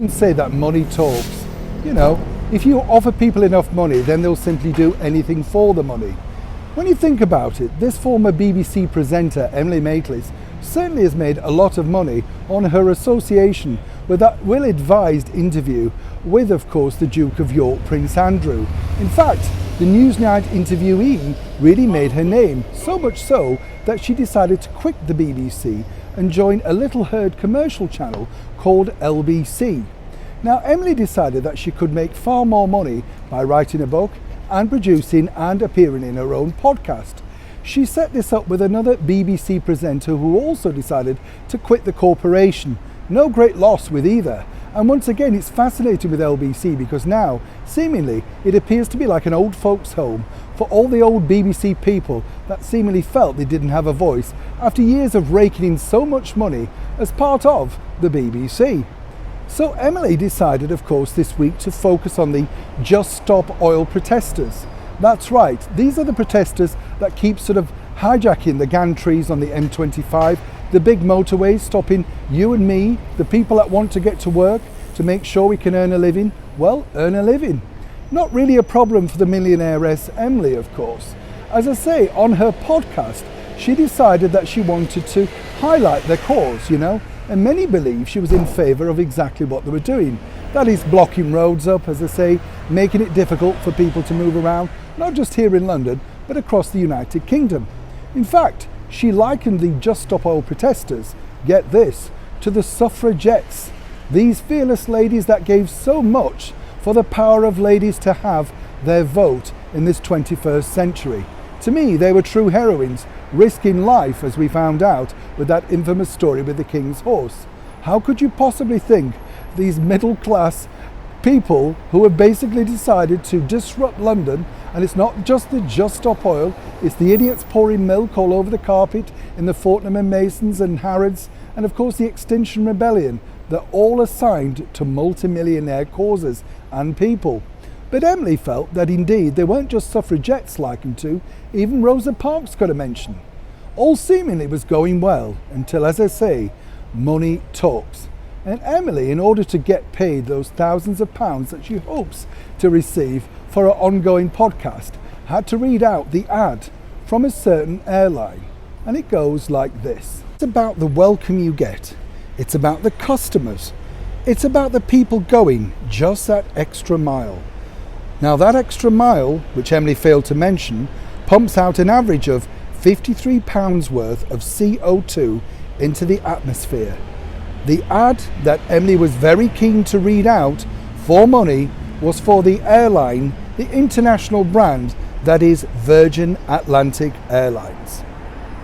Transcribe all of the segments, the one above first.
And say that money talks. You know, if you offer people enough money, then they'll simply do anything for the money. When you think about it, this former BBC presenter, Emily Maitlis, certainly has made a lot of money on her association with that well-advised interview with, of course, the Duke of York, Prince Andrew. In fact, the Newsnight interviewee really made her name, so much so that she decided to quit the BBC and join a little heard commercial channel called LBC. Now, Emily decided that she could make far more money by writing a book and producing and appearing in her own podcast. She set this up with another BBC presenter who also decided to quit the corporation. No great loss with either. And once again, it's fascinating with LBC because now, seemingly, it appears to be like an old folks' home for all the old BBC people that seemingly felt they didn't have a voice after years of raking in so much money as part of the BBC. So Emily decided, of course, this week to focus on the Just Stop Oil protesters. That's right, these are the protesters that keep sort of hijacking the gantries on the M25, the big motorways, stopping you and me, the people that want to get to work, to make sure we can earn a living. Well, earn a living. Not really a problem for the millionairess Emily, of course. As I say, on her podcast, she decided that she wanted to highlight their cause, you know, and many believe she was in favour of exactly what they were doing. That is blocking roads up, as I say, making it difficult for people to move around, not just here in London, but across the United Kingdom. In fact, she likened the Just Stop Oil protesters, get this, to the suffragettes. These fearless ladies that gave so much for the power of ladies to have their vote in this 21st century. To me, they were true heroines, risking life, as we found out with that infamous story with the King's horse. How could you possibly think these middle class people who have basically decided to disrupt London, and it's not just the Just Stop Oil, it's the idiots pouring milk all over the carpet in the Fortnum and Masons and Harrods, and of course the Extinction Rebellion, they're all assigned to multimillionaire causes and people. But Emily felt that indeed they weren't just suffragettes likened to, even Rosa Parks got a mention. All seemingly was going well until, as I say, money talks. And Emily, in order to get paid those thousands of pounds that she hopes to receive for her ongoing podcast, had to read out the ad from a certain airline. And it goes like this. It's about the welcome you get. It's about the customers. It's about the people going just that extra mile. Now that extra mile, which Emily failed to mention, pumps out an average of £53 worth of CO2 into the atmosphere. The ad that Emily was very keen to read out for money was for the airline, the international brand that is Virgin Atlantic Airlines.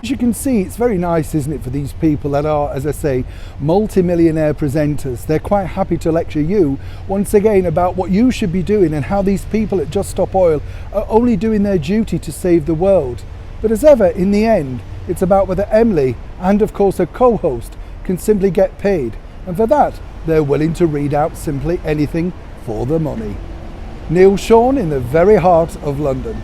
As you can see, it's very nice, isn't it, for these people that are, as I say, multi-millionaire presenters. They're quite happy to lecture you once again about what you should be doing and how these people at Just Stop Oil are only doing their duty to save the world. But as ever, in the end, it's about whether Emily and of course her co-host can simply get paid. And for that, they're willing to read out simply anything for the money. Neil Sean in the very heart of London.